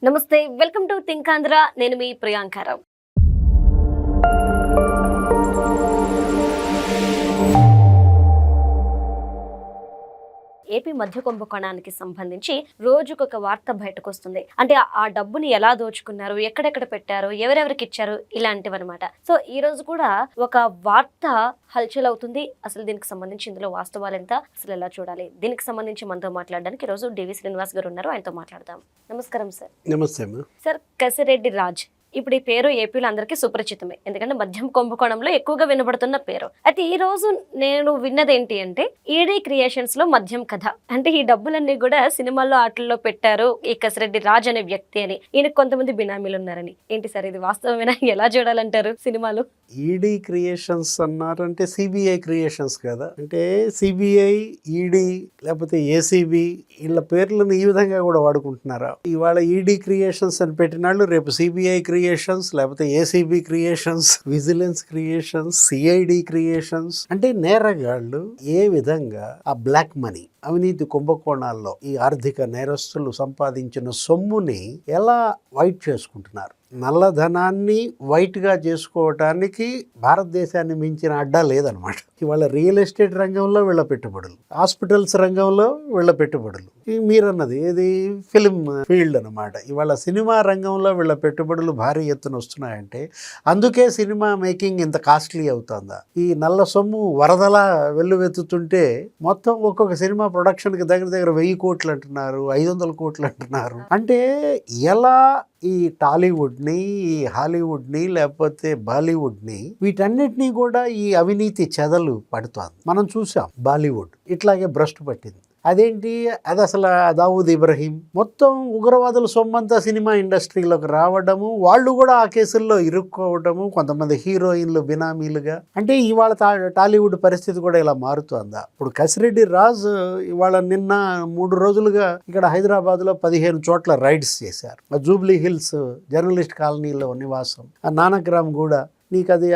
నమస్తే, welcome to think Andhra. నేను మీ Priyanka Rao. AP మధ్య కుంభకోణానికి సంబంధించి రోజుకొక వార్త బయటకు వస్తుంది. అంటే ఆ డబ్బుని ఎలా దోచుకున్నారు, ఎక్కడెక్కడ పెట్టారు, ఎవరెవరికి ఇచ్చారు, ఇలాంటివన్నమాట. సో ఈ రోజు కూడా ఒక వార్త హల్చల్ అవుతుంది. అసలు దీనికి సంబంధించి ఇందులో వాస్తవాలు ఎంత, అసలు ఎలా చూడాలి, దీనికి సంబంధించి మనతో మాట్లాడడానికి ఈ రోజు డివి శ్రీనివాస్ గారు ఉన్నారు. ఆయనతో మాట్లాడదాం. నమస్కారం సార్. నమస్తే. సార్, కసిరెడ్డి రాజ్ ఇప్పుడు ఈ పేరు ఏపీలో అందరికీ సుపరిచితమే, ఎందుకంటే మద్యం కుంభకోణంలో ఎక్కువగా వినబడుతున్న పేరు. అయితే ఈ రోజు నేను విన్నది ఏంటి అంటే ఈడీ క్రియేషన్స్ లో మద్యం కథ. అంటే ఈ డబ్బులన్నీ కూడా సినిమాల్లో ఆటల్లో పెట్టారు ఈ కసిరెడ్డి రాజ్ అనే వ్యక్తి అని, ఈయనకు కొంతమంది బినామీలు ఉన్నారని. ఏంటి సార్ ఇది వాస్తవమేనా? ఎలా చూడాలంటారు సినిమాలు? ఈడీ క్రియేషన్స్ అన్నారంటే సిబిఐ క్రియేషన్స్ కదా. అంటే సిబిఐ, ఈడీ లేకపోతే ఏసీబీ వీళ్ళ పేర్లను ఈ విధంగా కూడా వాడుకుంటున్నారా? ఇవాళ ఈడీ క్రియేషన్స్ అని పెట్టినాళ్ళు రేపు సిబిఐ క్రియేషన్స్, లేకపోతే ACB creations, vigilance creations, CID creations. అంటే నేరగాళ్ళు ఏ విధంగా ఆ బ్లాక్ మనీ, అవినీతి కుంభకోణాల్లో ఈ ఆర్థిక నేరస్తులు సంపాదించిన సొమ్ముని ఎలా వైట్ చేసుకుంటున్నారు. నల్లధనాన్ని వైట్గా చేసుకోవటానికి భారతదేశాన్ని మించిన అడ్డా లేదనమాట. ఇవాళ రియల్ ఎస్టేట్ రంగంలో వీళ్ళ పెట్టుబడులు, హాస్పిటల్స్ రంగంలో వీళ్ళ పెట్టుబడులు, మీరన్నది ఏది ఫిలిం ఫీల్డ్ అనమాట. ఇవాళ సినిమా రంగంలో వీళ్ళ పెట్టుబడులు భారీ ఎత్తున వస్తున్నాయంటే అందుకే సినిమా మేకింగ్ ఇంత కాస్ట్లీ అవుతుందా? ఈ నల్ల సొమ్ము వరదలా వెల్లువెత్తుతుంటే మొత్తం ఒక్కొక్క సినిమా ప్రొడక్షన్కి దగ్గర దగ్గర 1000 కోట్లు అంటున్నారు, 500 కోట్లు అంటున్నారు. అంటే ఎలా ఈ టాలీవుడ్ని, ఈ హాలీవుడ్ని, లేకపోతే బాలీవుడ్ని, వీటన్నిటినీ కూడా ఈ అవినీతి చెదలు పడుతోంది. మనం చూసాం బాలీవుడ్ ఇట్లాగే భ్రష్టు పట్టింది. అదేంటి, అది అసలు దావూద్ ఇబ్రహీం మొత్తం ఉగ్రవాదుల సొమ్మంతా సినిమా ఇండస్ట్రీలోకి రావడము, వాళ్ళు కూడా ఆ కేసుల్లో ఇరుక్కోవడము, కొంతమంది హీరోయిన్లు బినామీలుగా. అంటే ఇవాళ టాలీవుడ్ పరిస్థితి కూడా ఇలా మారుతోందా? ఇప్పుడు కసిరెడ్డి రాజ్ ఇవాళ నిన్న 3 రోజులుగా ఇక్కడ హైదరాబాద్లో 15 చోట్ల రైడ్స్ చేశారు. జూబ్లీ హిల్స్ జర్నలిస్ట్ కాలనీలో నివాసం, ఆ నానక్రామ్ కూడా నీకు అది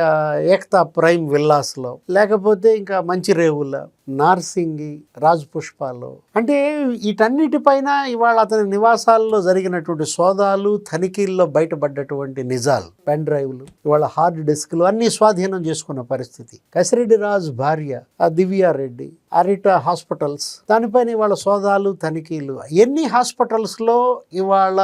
ఏక్తా ప్రైమ్ విల్లాస్లో, లేకపోతే ఇంకా మంచిరేవుల, నార్సింగి, రాజ్ పుష్పాలో. అంటే వీటన్నిటిపైన ఇవాళ అతని నివాసాల్లో జరిగినటువంటి సోదాలు, తనిఖీల్లో బయటపడ్డటువంటి నిజాలు, పెన్ డ్రైవ్లు, ఇవాళ హార్డ్ డిస్క్లు అన్ని స్వాధీనం చేసుకున్న పరిస్థితి. కసిరెడ్డి రాజ్ భార్య దివ్యారెడ్డి, అరిటా హాస్పిటల్స్, దానిపైన ఇవాళ సోదాలు, తనిఖీలు. ఎన్ని హాస్పిటల్స్లో ఇవాళ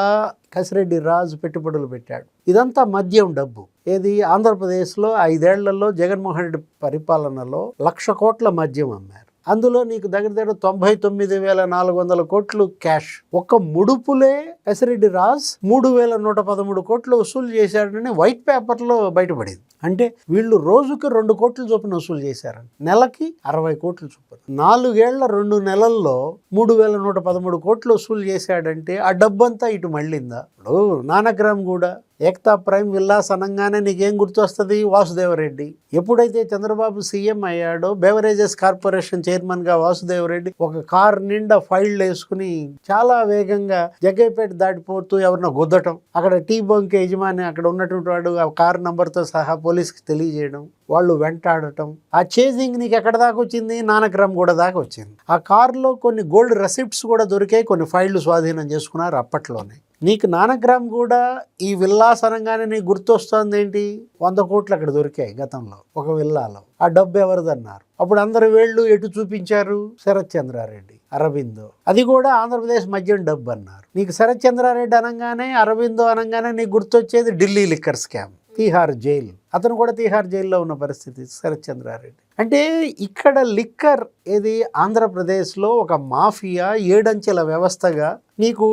కసిరెడ్డి రాజ్ పెట్టుబడులు పెట్టాడు. ఇదంతా మద్యం డబ్బు. ఏది ఆంధ్రప్రదేశ్లో 5 ఏళ్లలో జగన్మోహన్ రెడ్డి పరిపాలనలో 1,00,000 కోట్ల మద్యం అమ్మారు. అందులో నీకు దగ్గర దగ్గర 99,400 కోట్లు క్యాష్. ఒక్క ముడుపులే కసిరెడ్డి రాజ్ 3,113 కోట్లు వసూలు చేశాడని వైట్ పేపర్లో బయటపడింది. అంటే వీళ్ళు రోజుకి 2 కోట్ల చొప్పున వసూలు చేశారని, నెలకి 60 కోట్ల చొప్పున. 4 ఏళ్ల 2 నెలల్లో 3,113 కోట్లు వసూలు చేశాడంటే ఆ డబ్బంతా ఇటు మళ్ళిందా? ఇప్పుడు నానక్రామ్ కూడా ఏక్తా ప్రైమ్ విల్లాస్ అనగానే నీకేం గుర్తొస్తుంది? వాసుదేవరెడ్డి. ఎప్పుడైతే చంద్రబాబు సీఎం అయ్యాడో బెవరేజెస్ కార్పొరేషన్ చైర్మన్గా వాసుదేవరెడ్డి ఒక కార్ నిండా ఫైళ్ళు వేసుకుని చాలా వేగంగా జగ్గైపేట దాటిపోతూ ఎవరినో గుద్దటం, అక్కడ టీ బంక్ యజమాని అక్కడ ఉన్నటువంటి వాడు ఆ కార్ నంబర్తో సహా పోలీస్కి తెలియజేయడం, వాళ్ళు వెంటాడటం. ఆ చేజింగ్ నీకు ఎక్కడ దాకా వచ్చింది? నానక్రామ్ కూడా దాకా వచ్చింది. ఆ కారులో కొన్ని గోల్డ్ రెసిప్ట్స్ కూడా దొరికాయి, కొన్ని ఫైళ్ళు స్వాధీనం చేసుకున్నారు అప్పట్లోనే. నీకు నానక్రామ్ కూడా ఈ విల్లాస్ అనగానే నీకు గుర్తొస్తుంది ఏంటి? 100 కోట్లు అక్కడ దొరికాయి గతంలో ఒక విల్లాలో. ఆ డబ్బు ఎవరిదన్నారు? అప్పుడు అందరు వేళ్ళు ఎటు చూపించారు? శరత్ చంద్రారెడ్డి, అరబిందో. అది కూడా ఆంధ్రప్రదేశ్ మద్యం డబ్బు అన్నారు. నీకు శరత్ చంద్రారెడ్డి అనగానే, అరబిందో అనగానే నీకు గుర్తొచ్చేది Delhi liquor scam, Tihar jail. అతను కూడా తీహార్ జైల్లో ఉన్న పరిస్థితి శరత్ చంద్రారెడ్డి. అంటే ఇక్కడ లిక్కర్ ఏది ఆంధ్రప్రదేశ్లో ఒక మాఫియా 7 అంచెల వ్యవస్థగా. నీకు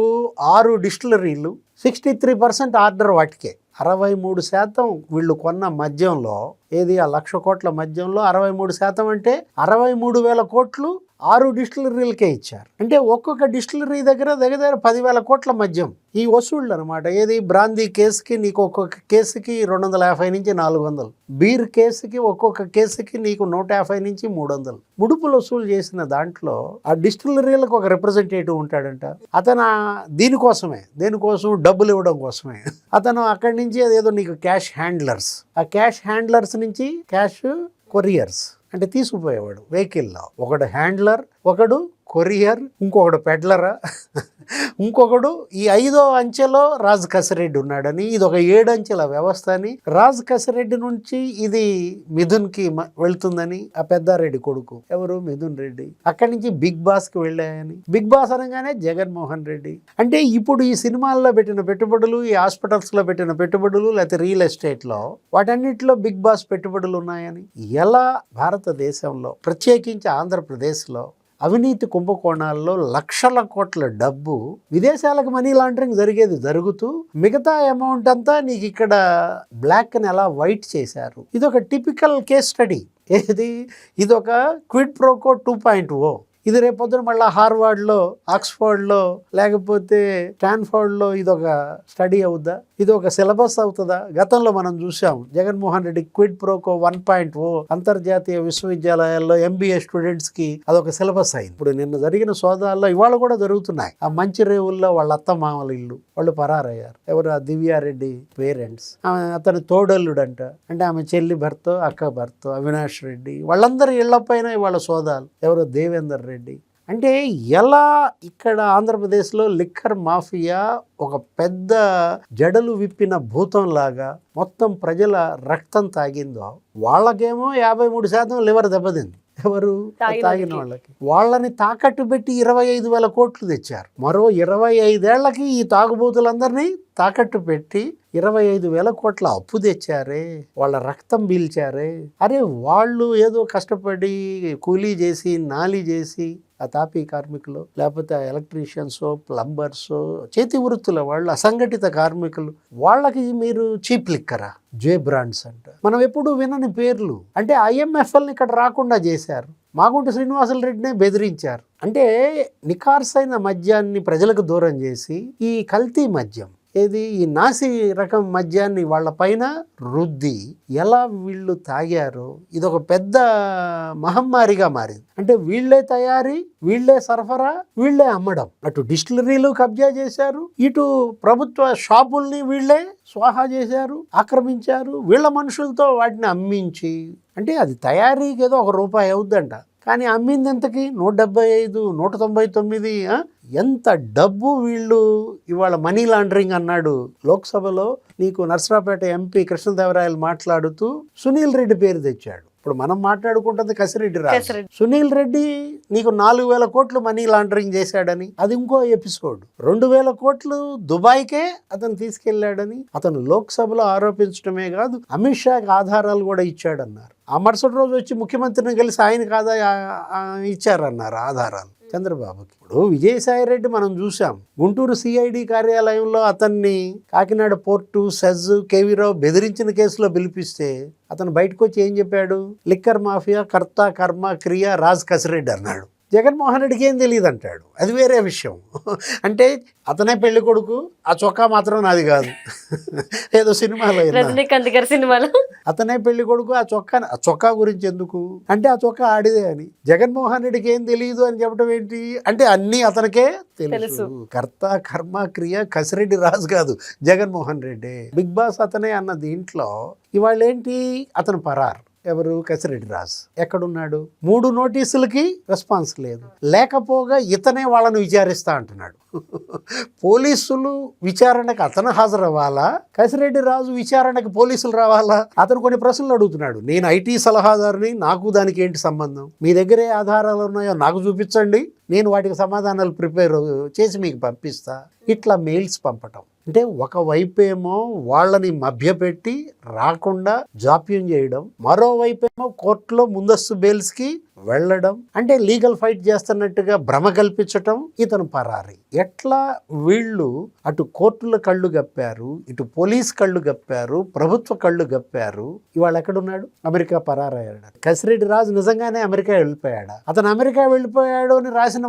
6 డిస్టిలరీలు, 63% ఆర్డర్ వాటికే. 63% వీళ్ళు కొన్న మద్యంలో, ఏది ఆ 1,00,000 కోట్ల మద్యంలో 63% అంటే 63,000 కోట్లు 6 డిస్టిలరీలకే ఇచ్చారు. అంటే ఒక్కొక్క డిస్టిలరీ దగ్గర దగ్గర 10,000 కోట్ల మద్యం ఈ వసూళ్ళు అనమాట. ఏది బ్రాందీ కేసుకి నీకు ఒక్కొక్క కేసుకి 250 నుంచి 400, బీర్ కేసుకి ఒక్కొక్క కేసుకి నీకు 150 నుంచి 300 ముడుపులు వసూలు చేసిన దాంట్లో ఆ డిస్టిలరీలకు ఒక రిప్రజెంటేటివ్ ఉంటాడంట. అతను దేనికోసం డబ్బులు ఇవ్వడం కోసమే. అతను అక్కడి నుంచి అదేదో నీకు క్యాష్ హ్యాండ్లర్స్, ఆ క్యాష్ హ్యాండ్లర్స్ నుంచి క్యాష్ కొరియర్స్ అంటే తీసుకుపోయేవాడు వెహికల్లో. ఒకడు హ్యాండ్లర్, ఒకడు కొరియర్, ఇంకొకడు పెడ్లరా, ఇంకొకడు ఈ 5వ అంచెలో రాజ్ కసిరెడ్డి ఉన్నాడని, ఇది ఒక 7 అంచెల వ్యవస్థ అని, రాజ్ కసిరెడ్డి నుంచి ఇది మిథున్కి వెళ్తుందని ఆ పెద్దారెడ్డి కొడుకు ఎవరు మిథున్ రెడ్డి, అక్కడి నుంచి బిగ్ బాస్కి వెళ్ళాయని, బిగ్ బాస్ అనగానే జగన్మోహన్ రెడ్డి. అంటే ఇప్పుడు ఈ సినిమాల్లో పెట్టిన పెట్టుబడులు, ఈ హాస్పిటల్స్లో పెట్టిన పెట్టుబడులు, లేకపోతే రియల్ ఎస్టేట్లో వాటన్నిటిలో బిగ్ బాస్ పెట్టుబడులు ఉన్నాయని, ఎలా భారతదేశంలో ప్రత్యేకించి ఆంధ్రప్రదేశ్లో అవినీతి కుంభకోణాల్లో లక్షల కోట్ల డబ్బు విదేశాలకు మనీ లాండరింగ్ జరుగుతూ మిగతా అమౌంట్ అంతా నీకు ఇక్కడ బ్లాక్ని ఎలా వైట్ చేశారు. ఇది ఒక టిపికల్ కేస్ స్టడీ. ఇది ఒక క్విడ్ ప్రోకో 2.0. ఇది రేపొద్దున మళ్ళీ హార్వర్డ్లో, ఆక్స్ఫర్డ్లో, లేకపోతే స్టాన్ఫర్డ్లో ఇది ఒక స్టడీ అవుద్దా, ఇది ఒక సిలబస్ అవుతుందా? గతంలో మనం చూసాం జగన్మోహన్ రెడ్డి క్విడ్ ప్రోకో 1.0 అంతర్జాతీయ విశ్వవిద్యాలయాల్లో MBA స్టూడెంట్స్కి అదొక సిలబస్ అయింది. ఇప్పుడు నిన్న జరిగిన సోదాల్లో ఇవాళ కూడా జరుగుతున్నాయి. ఆ మంచి రేవుల్లో వాళ్ళ అత్త మామల ఇల్లు వాళ్ళు పరారయ్యారు. ఎవరు? ఆ దివ్యారెడ్డి పేరెంట్స్. అతని తోడల్లుడంట, అంటే ఆమె చెల్లి భర్త, అక్క భర్త అవినాష్ రెడ్డి, వాళ్ళందరి ఇళ్లపైన ఇవాళ సోదాలు. ఎవరు? దేవేందర్ రెడ్డి. అంటే ఎలా ఇక్కడ ఆంధ్రప్రదేశ్లో లిక్కర్ మాఫియా ఒక పెద్ద జడలు విప్పిన భూతంలాగా మొత్తం ప్రజల రక్తం తాగిందో, వాళ్ళకేమో 53% లివర్ దెబ్బతింది. ఎవరు? తాగిన వాళ్ళకి. వాళ్ళని తాకట్టు పెట్టి 25,000 కోట్లు తెచ్చారు. మరో 25 ఏళ్లకి ఈ తాగుబోతులందరినీ తాకట్టు పెట్టి 25,000 కోట్ల అప్పు తెచ్చారే, వాళ్ళ రక్తం పీల్చారే. అరే వాళ్ళు ఏదో కష్టపడి కూలీ చేసి నాలి చేసి ఆ తాపీ కార్మికులు, లేకపోతే ఎలక్ట్రీషియన్స్, ప్లంబర్స్, చేతి వృత్తుల వాళ్ళు, అసంఘటిత కార్మికులు, వాళ్ళకి మీరు చీప్ లిక్కరా? జే బ్రాండ్స్ అంట, మనం ఎప్పుడు వినని పేర్లు. అంటే IMFLని ఇక్కడ రాకుండా చేశారు. మాగుంట శ్రీనివాసులు రెడ్డినే బెదిరించారు. అంటే నికార్సైన మద్యాన్ని ప్రజలకు దూరం చేసి ఈ కల్తీ మద్యం, ఏది ఈ నాసి రకం మద్యాన్ని వాళ్ళ పైన రుద్ది ఎలా వీళ్ళు తాగారో ఇదొక పెద్ద మహమ్మారిగా మారింది. అంటే వీళ్ళే తయారీ, వీళ్ళే సరఫరా, వీళ్ళే అమ్మడం. అటు డిస్టిలరీలు కబ్జా చేశారు, ఇటు ప్రభుత్వ షాపుల్ని వీళ్ళే స్వాహా చేశారు, ఆక్రమించారు. వీళ్ళ మనుషులతో వాటిని అమ్మించి, అంటే అది తయారీకి ఏదో ₹1 అవుద్దంట, కానీ అమ్మింది ఎంతకి? 175, 199. ఎంత డబ్బు వీళ్ళు ఇవాళ మనీ లాండరింగ్ అన్నాడు లోక్సభలో. నీకు నర్సరావుపేట MP కృష్ణదేవరాయలు మాట్లాడుతూ సునీల్ రెడ్డి పేరు తెచ్చాడు. ఇప్పుడు మనం మాట్లాడుకుంటుంది కసిరెడ్డి రాజు. సునీల్ రెడ్డి నీకు 4,000 కోట్లు మనీ లాండరింగ్ చేశాడని, అది ఇంకో ఎపిసోడ్. 2,000 కోట్లు దుబాయ్కే అతను తీసుకెళ్లాడని అతను లోక్సభలో ఆరోపించడమే కాదు, అమిత్ షాకి ఆధారాలు కూడా ఇచ్చాడన్నారు. ఆ మరుసటి రోజు వచ్చి ముఖ్యమంత్రిని కలిసి ఆయనకు ఇచ్చారన్నారు ఆధారాలు చంద్రబాబుకి. ఇప్పుడు విజయసాయిరెడ్డి మనం చూసాం, గుంటూరు CID కార్యాలయంలో అతన్ని కాకినాడ పోర్టు, సెజ్, కేవీరావు బెదిరించిన కేసులో పిలిపిస్తే అతను బయటకు వచ్చి ఏం చెప్పాడు? లిక్కర్ మాఫియా కర్త కర్మ క్రియ రాజ్ కసిరెడ్డి అన్నాడు. జగన్మోహన్ రెడ్డికి ఏం తెలియదు అంటాడు. అది వేరే విషయం. అంటే అతనే పెళ్లి కొడుకు, ఆ చొక్కా మాత్రం నాది కాదు. ఏదో సినిమాలో రజనీకాంత్ గారి సినిమాలో అతనే పెళ్లి కొడుకు, ఆ చొక్కా గురించి ఎందుకు అంటే ఆ చొక్కా ఆడిదే అని. జగన్మోహన్ రెడ్డికి ఏం తెలియదు అని చెప్పడం ఏంటి? అంటే అన్నీ అతనికే తెలుసు. కర్త కర్మ క్రియ కసిరెడ్డి రాజు కాదు, జగన్మోహన్ రెడ్డి. బిగ్ బాస్ అతనే అన్న దీంట్లో ఇవాళ ఏంటి? అతను పరారు. ఎవరు? కసిరెడ్డి రాజు. ఎక్కడున్నాడు? 3 నోటీసులకి రెస్పాన్స్ లేదు. లేకపోగా ఇతనే వాళ్ళను విచారిస్తా అంటున్నాడు. పోలీసులు విచారణకు అతను హాజరవ్వాలా, కసిరెడ్డి రాజు విచారణకు పోలీసులు రావాలా? అతను కొన్ని ప్రశ్నలు అడుగుతున్నాడు. నేను IT సలహాదారుని, నాకు దానికి ఏంటి సంబంధం? మీ దగ్గర ఏ ఆధారాలు ఉన్నాయో నాకు చూపించండి, నేను వాటికి సమాధానాలు ప్రిపేర్ చేసి మీకు పంపిస్తా. ఇట్లా మెయిల్స్ పంపటం. అంటే ఒకవైపేమో వాళ్ళని మభ్యపెట్టి రాకుండా జాప్యం చేయడం, మరోవైపేమో కోర్టులో ముందస్తు బెయిల్స్కి వెళ్ళడం, అంటే లీగల్ ఫైట్ చేస్తున్నట్టుగా భ్రమ కల్పించటం. ఇతను పరారి. ఎట్లా వీళ్ళు అటు కోర్టుల కళ్ళు గప్పారు, ఇటు పోలీస్ కళ్ళు గప్పారు, ప్రభుత్వ కళ్ళు గప్పారు. ఇవాళ ఎక్కడున్నాడు? అమెరికా పరారయ్యాడు. కసిరెడ్డి రాజు నిజంగానే అమెరికా వెళ్ళిపోయాడా? అతను అమెరికా వెళ్ళిపోయాడు అని రాసిన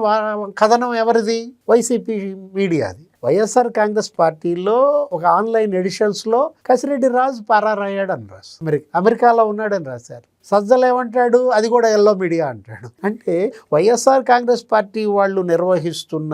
కథనం ఎవరిది? వైసీపీ మీడియాది. వైఎస్ఆర్ కాంగ్రెస్ పార్టీలో ఒక ఆన్లైన్ ఎడిషన్స్లో కసిరెడ్డి రాజు పరారయ్యాడు అని రాశారు. అమెరికాలో ఉన్నాడని రాశారు. సజ్జలు ఏమంటాడు, అది కూడా ఎల్లో మీడియా అంటాడు. అంటే వైఎస్ఆర్ కాంగ్రెస్ పార్టీ వాళ్ళు నిర్వహిస్తున్న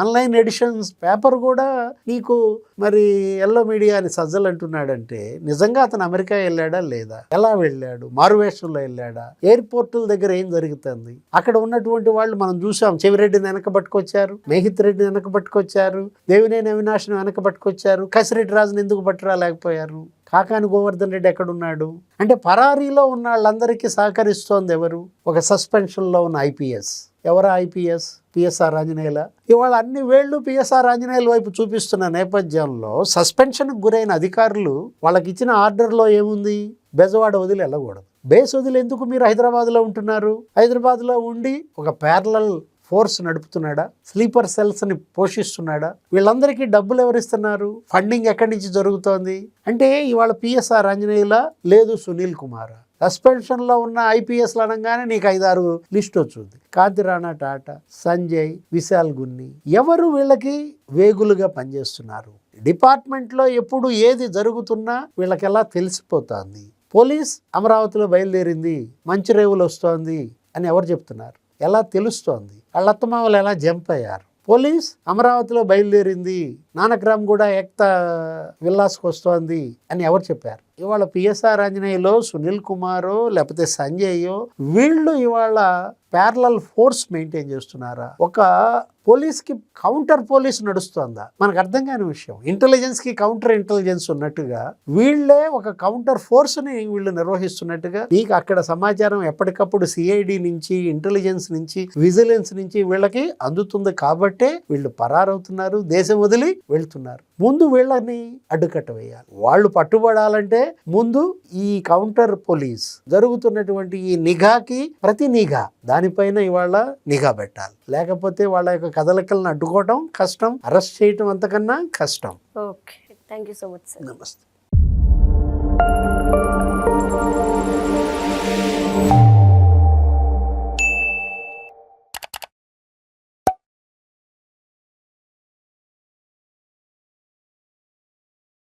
ఆన్లైన్ ఎడిషన్స్ పేపర్ కూడా నీకు మరి ఎల్లో మీడియా అని సజ్జలు అంటున్నాడంటే నిజంగా అతను అమెరికా వెళ్ళాడా లేదా, ఎలా వెళ్ళాడు, మారువేషంలో వెళ్ళాడా, ఎయిర్పోర్టుల దగ్గర ఏం జరుగుతుంది, అక్కడ ఉన్నటువంటి వాళ్ళు మనం చూసాం. చెవిరెడ్డిని వెనక పట్టుకొచ్చారు, మేహిత్ రెడ్డిని వెనక పట్టుకొచ్చారు, దేవినేని అవినాష్ని వెనక పట్టుకొచ్చారు, కసిరెడ్డి రాజుని ఎందుకు పట్టురాలేకపోయారు, కాకాని గోవర్ధన్ రెడ్డి ఎక్కడున్నాడు? అంటే పరారీలో ఉన్న వాళ్ళందరికీ సహకరిస్తోంది ఎవరు? ఒక సస్పెన్షన్లో ఉన్న ఐపీఎస్. ఎవరా ఐపీఎస్? పిఎస్ఆర్ ఆంజనేయుల. ఇవాళ అన్ని వేళ్ళు పిఎస్ఆర్ ఆంజనేయుల వైపు చూపిస్తున్న నేపథ్యంలో సస్పెన్షన్కి గురైన అధికారులు వాళ్ళకి ఇచ్చిన ఆర్డర్లో ఏముంది? బెజవాడ వదిలి వెళ్ళకూడదు. బేస్ వదిలి ఎందుకు మీరు హైదరాబాద్లో ఉంటున్నారు? హైదరాబాద్లో ఉండి ఒక ప్యారలల్ ఫోర్స్ నడుపుతున్నాడా? స్లీపర్ సెల్స్ని పోషిస్తున్నాడా? వీళ్ళందరికీ డబ్బులు ఎవరిస్తున్నారు? ఫండింగ్ ఎక్కడి నుంచి జరుగుతోంది? అంటే ఇవాళ పిఎస్ఆర్ ఆంజనేయుల, లేదు సునీల్ కుమార్. సస్పెన్షన్లో ఉన్న ఐపీఎస్లు అనగానే నీకు 5-6 లిస్ట్ వచ్చింది. కాంతిరాణా టాటా, సంజయ్, విశాల్ గున్ని, ఎవరు వీళ్ళకి వేగులుగా పనిచేస్తున్నారు? డిపార్ట్మెంట్లో ఎప్పుడు ఏది జరుగుతున్నా వీళ్ళకి ఎలా తెలిసిపోతుంది? పోలీస్ అమరావతిలో బయలుదేరింది, మంచిరేవులు వస్తోంది అని ఎవరు చెప్తున్నారు? ఎలా తెలుస్తోంది? వాళ్ళ అత్తమామలు ఎలా జంప్ అయ్యారు? పోలీస్ అమరావతిలో బయలుదేరింది, నానక్రామ్ కూడా ఏక్తా విల్లాస్కి వస్తోంది అని ఎవరు చెప్పారు? ఇవాళ పిఎస్ఆర్ ఆంజనేయులో సునీల్ కుమారో లేకపోతే సంజయ్యో వీళ్ళు ఇవాళ ప్యారలల్ ఫోర్స్ మెయింటైన్ చేస్తున్నారా? ఒక పోలీస్కి కౌంటర్ పోలీస్ నడుస్తోందా? మనకు అర్థం కాని విషయం. ఇంటెలిజెన్స్కి కౌంటర్ ఇంటెలిజెన్స్ ఉన్నట్టుగా వీళ్ళే ఒక కౌంటర్ ఫోర్స్ని వీళ్ళు నిర్వహిస్తున్నట్టుగా నీకు అక్కడ సమాచారం ఎప్పటికప్పుడు సిఐడి నుంచి, ఇంటెలిజెన్స్ నుంచి, విజిలెన్స్ నుంచి వీళ్ళకి అందుతుంది. కాబట్టే వీళ్ళు పరారవుతున్నారు, దేశం వదిలి వెళ్తున్నారు. ముందు వీళ్ళని అడ్డుకట్ట వేయాలి. వాళ్ళు పట్టుబడాలంటే ముందు ఈ కౌంటర్ పోలీస్ జరుగుతున్నటువంటి ఈ నిఘాకి, ప్రతి నిఘా దానిపైన ఇవాళ నిఘా పెట్టాలి. లేకపోతే వాళ్ళ యొక్క కదలికలను అడ్డుకోవడం కష్టం, అరెస్ట్ చేయటం అంతకన్నా కష్టం. Okay, thank you so much sir. నమస్తే.